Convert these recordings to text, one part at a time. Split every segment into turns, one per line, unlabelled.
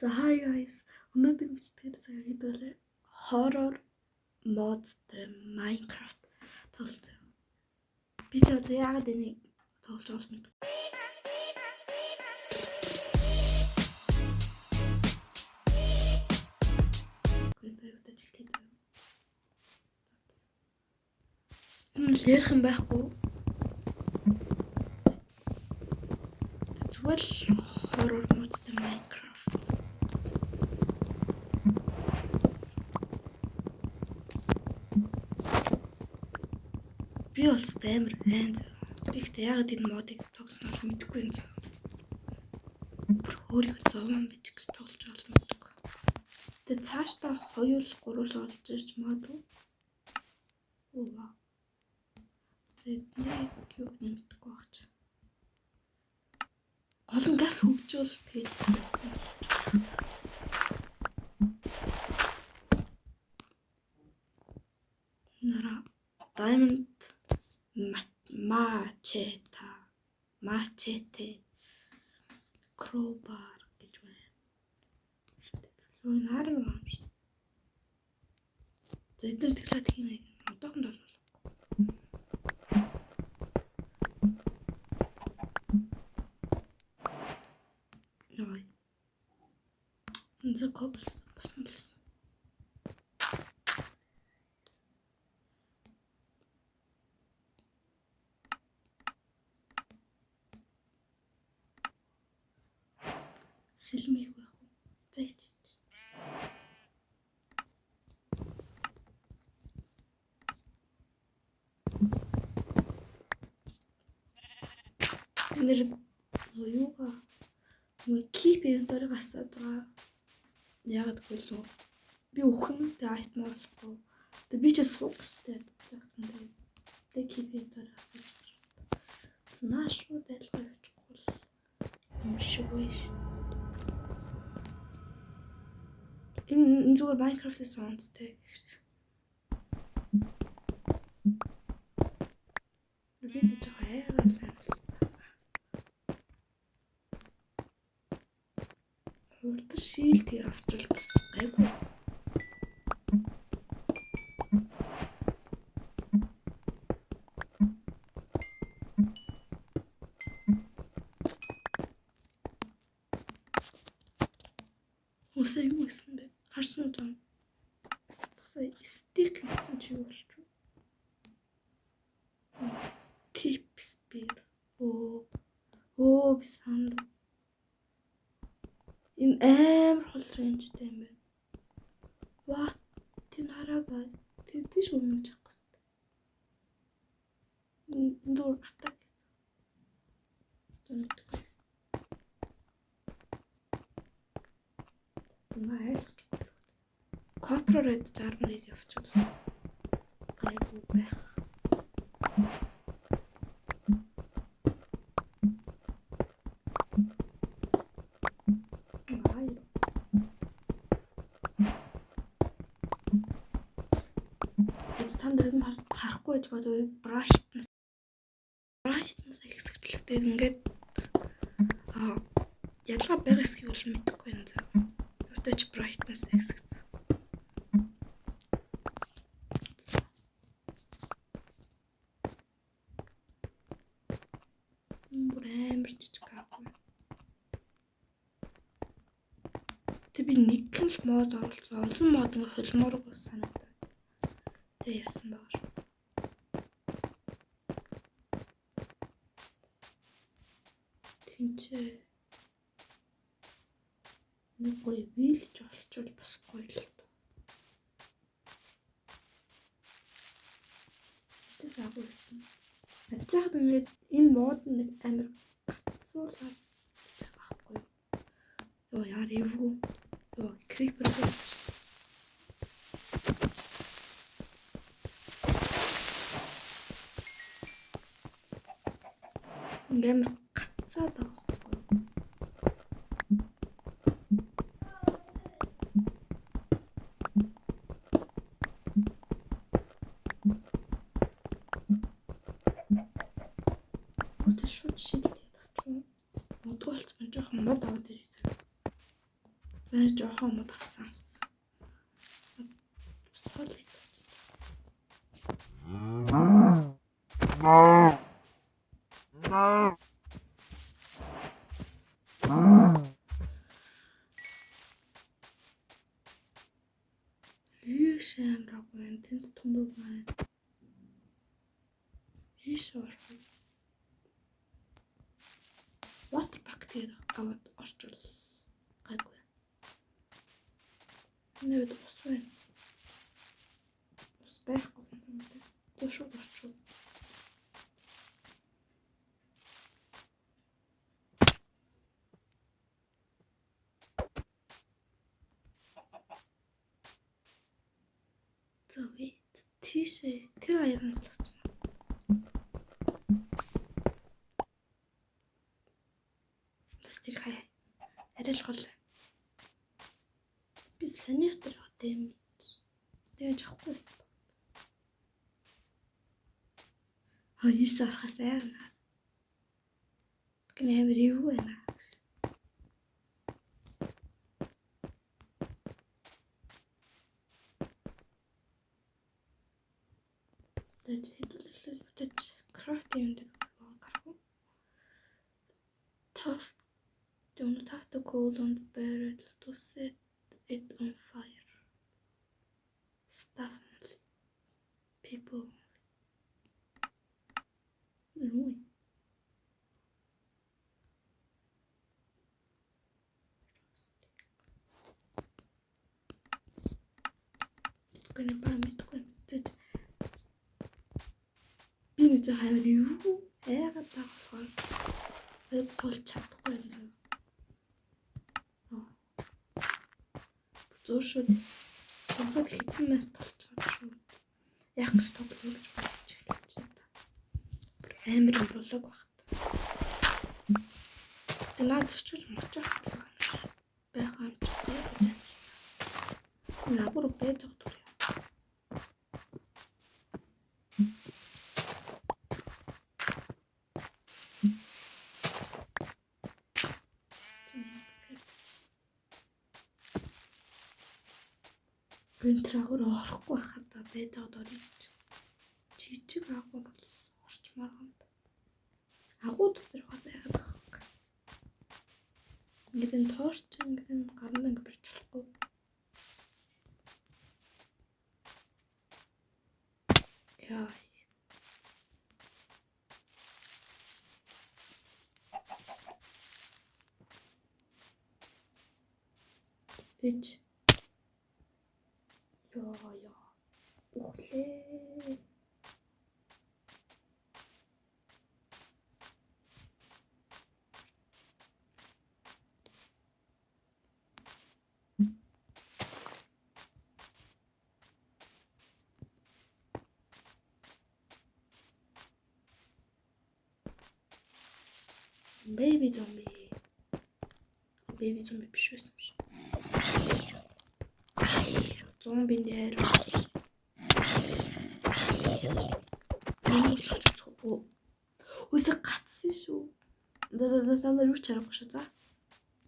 За hi guys. Өнөөдөр бичдэг сая видео horror modтэй Minecraft тоглож байна. Би ч одоо яагаад энийг тоглож байгаас мэдгүй. Ярих юм байхгүй. Тэгвэл horror modтэй Minecraft. Би бол амар айн. Гэхдээ яагаад энэ модыг тогсноо мэдэхгүй юм. Бүр өөрийгөө зовон бичих гэж тоглож байгаа юм мэдгүй. Тэгээ цаашдаа 2-3 л олж ирж магадгүй. Оо. Тэгээ юу мэдгүй багч. Голон газ хөгжөөл тэгээд нара diamond machete crowbar гэж байна. Юу нарын юм шиг. Зэднэр тэгж чад хийнэ. Одоохон дор. Яа. Үнэ коблс басан плюс. Сэлмэх байх уу? Зайч. Нэр юугаа keep inventory гасаад байгаа. Яагаад гэвэл би өхөн тэ item болохгүй. Тэ би ч суугчтай гэдэг. Тэ keep inventory гасаад. Наашуу дайлгаа явчихгүй юм шиг биш. Энэ зүгээр Minecraft-ийн soundтэй. Би ч хайраа сайн. Урд шилдэг авчвал бас гайгүй. Үсээ юу гэсэн бэ? Харсан уу тань? Сая стик гэсэн чи юу болчих вэ? Keep speed. Оо бисан. Энэ амар хол рейнжтэй юм байна. What? Тин хараа guys. Тэгдэж өмнө чахгүй хэвээр. Эндор атак. Тэнийтэй. Найс. Copyright зармыг явуул. Гайгүй байх. Танд дэрэг харахгүй байж бодвол brightness ихсэгдэлтэй ингээд ялгаа байгаа хэсгийг бол мэдэхгүй юм зав. Өвдөж brightness ихсэгдсэн. Бүр амар жижиг аахгүй. Тэ би нэг л мод оруулсан. Олон мод ингээ холмооргүй санагдав. Тэ яасан байгаа шүү. Тинчээ. Нэг гоё вилж олчвол бас гоё л тоо. Тэс агуулсан. Ачаад ингээд энэ мод нэг амар гацуулаад байхгүй. Йоо яар эвгүй. Йоо creeper гэсэн. Ингээд гацаад байгаа. Шууд шилдэг авчих юм. Модгүй болцсон жоохон мод аваад ирээ. За жоохон мод авсан. Солик. Шамраагүй энэ тэнц төмөр байна. Ийшор. Water pack дээр аваад орчвол гайгүй. Нэвд ус байна. Ус байхгүй юм байна. Төшөө орчвол. За вий тийшээ тэр аяр нь болов. Тэр хаяа арай л гол байна. Би санитар гэдэм. Тэгэж авахгүйсэн. Хойш арахаас айна. Гэнэ амир эвгүй байна. Тэд хэлүүлэлт бүтэж крафт юм дээр гарах. Tough. Do not have to cool on the barrel to set it on fire. Stuff people. Really? Gonna buy me to go. Being to have you. Эгаад таахгүй. Болж чадахгүй юм. Зөшөө тоглоод хитэн мэс толцоод шүү. Яг ч тоглоно гэж бодож эхэлчихсэн. Амар юм болоог багт. Зэнаа зөчөж моцоо байгаа юм чи. Набур бэж өгдөг. Принтерагоор орохгүй байхад бэжод орчих. Жижиг агуу бол орчмаар юм. Агуу дотор бас яагаад байгаа. Ингээд энэ торч ингээд энэ гарна ингээд бирч болохгүй. Яа. Бич. Яа. Ухлээ. Baby zombie. Baby zombie биш байсан юм шиг. Зомби нэр. Үсэг гацсан шүү. Та нар юу ч харахгүй шүү за.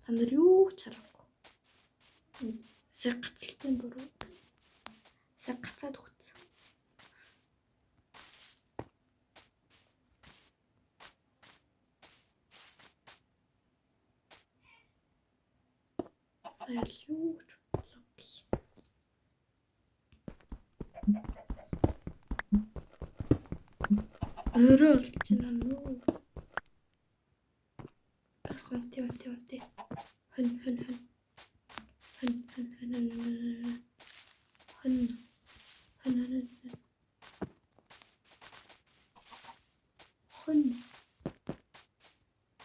Та нар юу ч харахгүй. Үсэг гацалтай буруу. Үсэг гацаад өгсөн. Сая юу ч өөрөө болж байна нөө. Гасан тийм.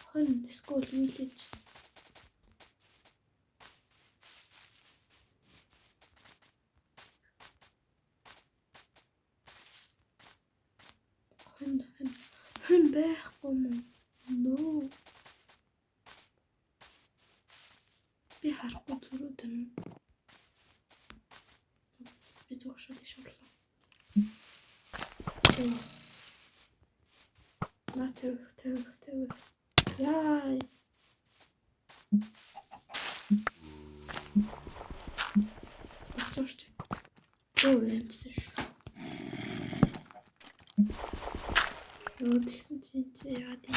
Хэн. School village. Хэн байхгүй юм. No. Би харахгүй зүрүүд юм. Би зөвшөөрөх шаардлагатай. Натэр. Яа. Юу юмсан шүү. Юу гэсэн чинь яагаад юм.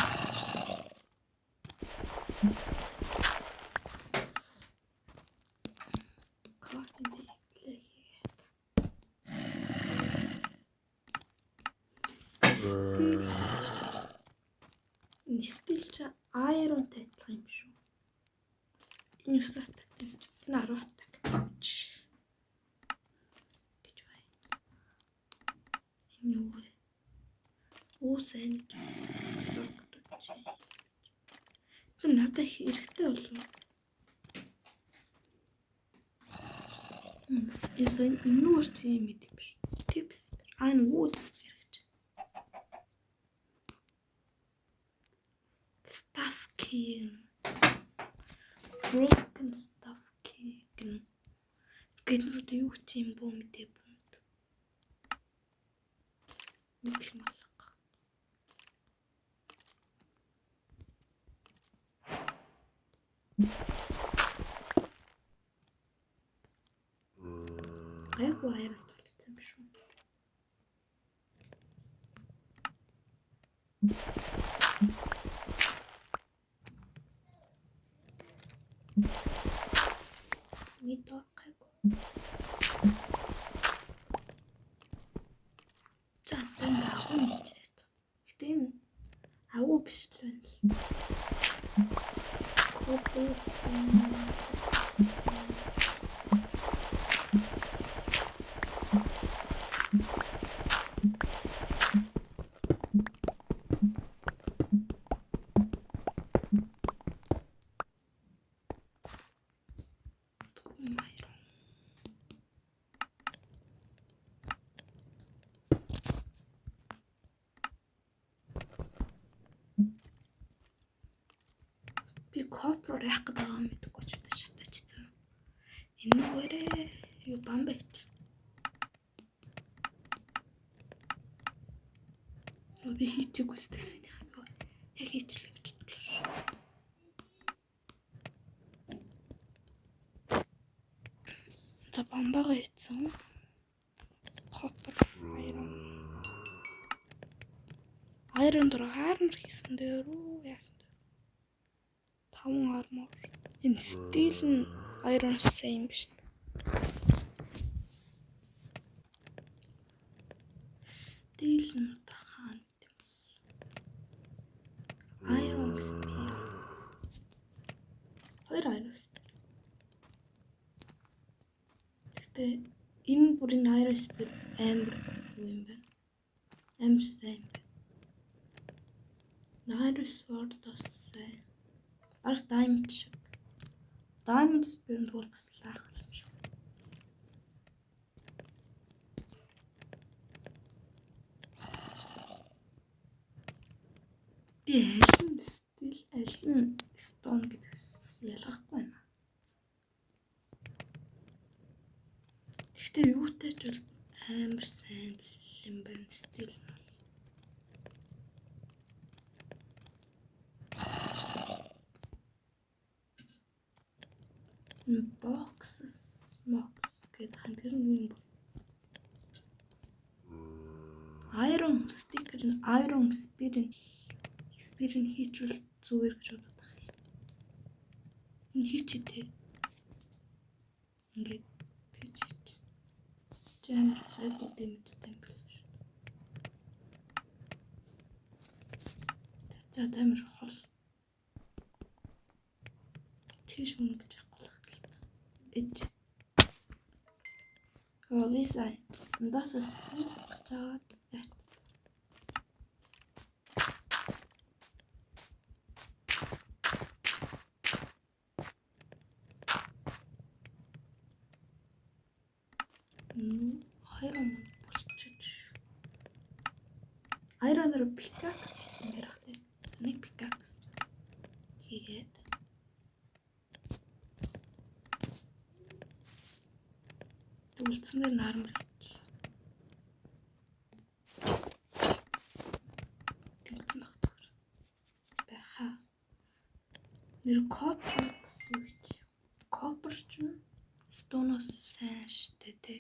Крафтинг хийлээ. Стил ч айронтай адилхан юм шүү. Энэ статик тэмч. Энэ 10 атак тэмч. Гэж бай. Энэ юу вэ? Сайн гэж. Тэр надад хэрэгтэй болов. Ясан энэ юу ч юм ийм биш. Tips. Энэ woods гэж. Stuff key. Broken stuff key. Гэнүүд юу ч юм боо мэдээ бомд. Мэдл малга. Айгу айрон болчихсон биш үү? Мито гайгүй. Чатан агуу мэдээд. Гэтэ энэ агуу биш л байна л. Копостон. Би копроор яах гэдэг юм мэдгүй ч удаа шатаач зөө. Энэ нүгээрээ юу бам байч. Би хийчихгүй стэйсэн яг хийчлээ гэж бодлоо шүү. За бамбага хийсэн. Копер айрон дөрөв хармар хийсэн дээр үү яасан. 5 армор. Энэ стил нь iron same биш. Стил нь тахан. Iron spear. Хоёр iron spear. Гэтэ энэ бүрийн iron spear амар юм байна. Амар сайн. Iron sword тоссаа. Арс diamond шиг. Diamond spear нь бас лаах юм шиг. Би аль нь стил, аль нь stone гэдэг ялгахгүй байна. Гэхдээ юутай ч бол амар сайн юм байна стил нь. Boxes гэдэг хантэр нь iron sticker нь iron spear нь хийчүүл зүгээр гэж боддог юм. Энэ хийчихдээ ингээд хийчиж. Жан айгуу дэмжтэй юм биш үү? За тамир хол. Тийш үнэ гэж Эд. Висай. Дасс чаад яат. Хайрон болчих. Айронор pickaxe гэсэн хэрэгтэй. Нэг pickaxe хийгээд үлдснээр нармар гэж. Тэмцэн багтгаар. Баха. Нэр копер гэсэн үг. Копер ч stoneос сайн штэ тэ.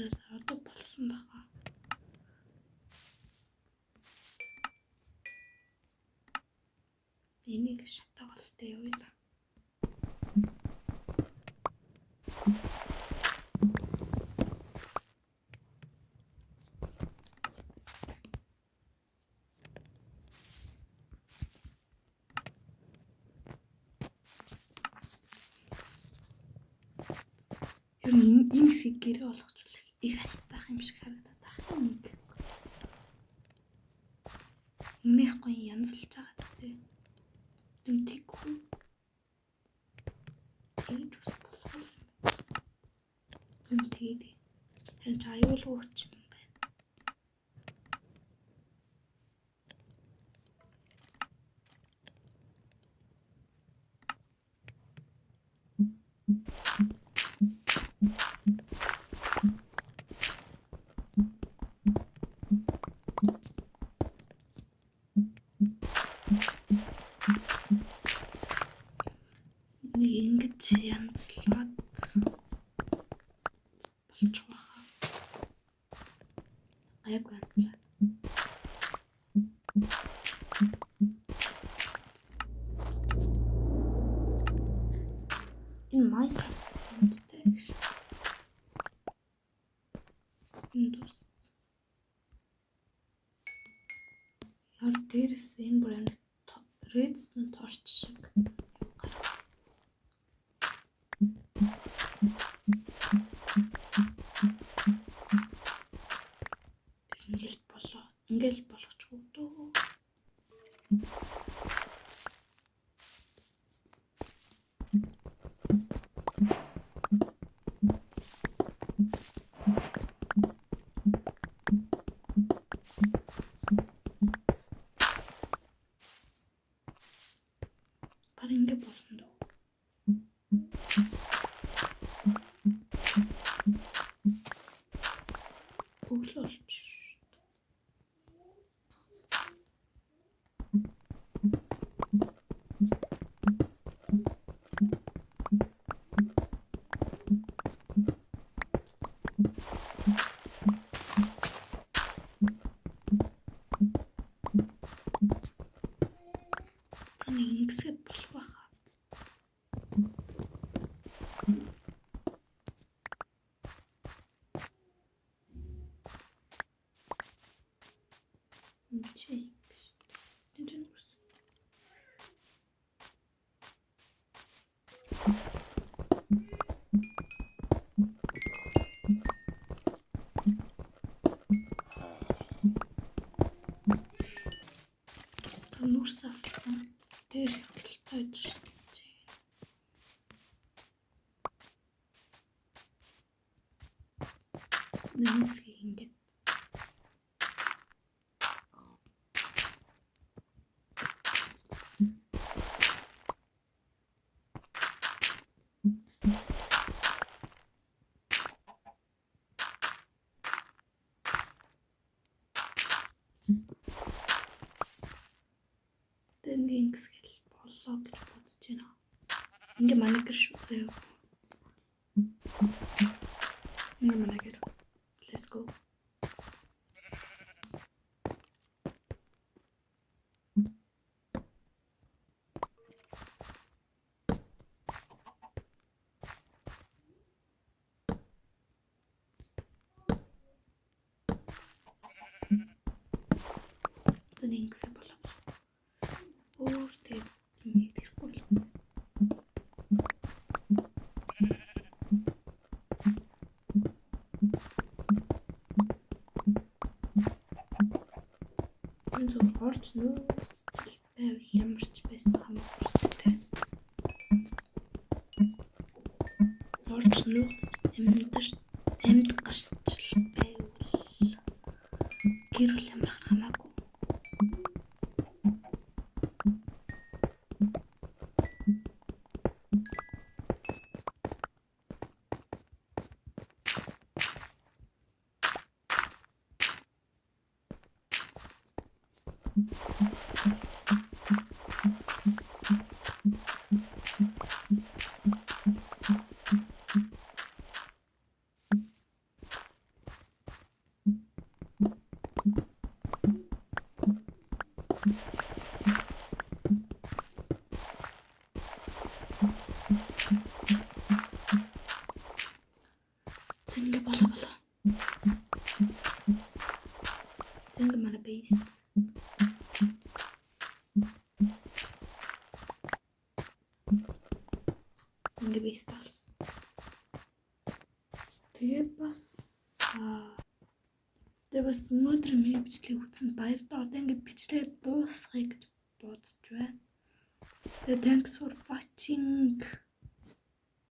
одоо болсон байгаа. Энийг шатаагалтай явъя да. Юу энэ хэсгийг гэрээ болгочихвол их хайтаах юм шиг харагдаад байна. Инех гоё янзлж байгаа тийм. Тэггүй. Тэгж ус болох юм. Тэгээд тань аюулгүйч юм байна. Ингэж янзлаад болж байгаа. Айгу янзлаад. Энэ Minecraft-аас үнэтэй гэж. Windows. Яар дээрээс энэ бүр амт redstone торч шиг. Ингээл болгочихгүй дөө. Баг ингээ болно дөө. Өглөөлч. Ингэсээ болох байхаа. Чи биш. Энд нь ус. Нүрс авсан. Дээрс гэлтойд шатж. Нэмсгийг ингээд. Тэнгисгэл болоо гэж бодож байна. Ингээ манайгэр шүү заяа. Ингээ манайгэр. Let's go. Тэнгисгэл болоо. Өөртөө нэг тэрхгүй л. Энэ зөв орч нөөцөл байвал ямарч байсан хамаагүй. Орч нөөц амьд гашчл байвал гэрүүл амрах хамаагүй. Зингээ болоо. Зингээ манай бейс. Ингээ бейс толсон. Тэгээ бас өнөөдөр миний бичлэгийг үзсэнд баярлалаа. Одоо ингээ бичлэгээ дуусгая гэж бодож байна. Тэгээ thanks for watching.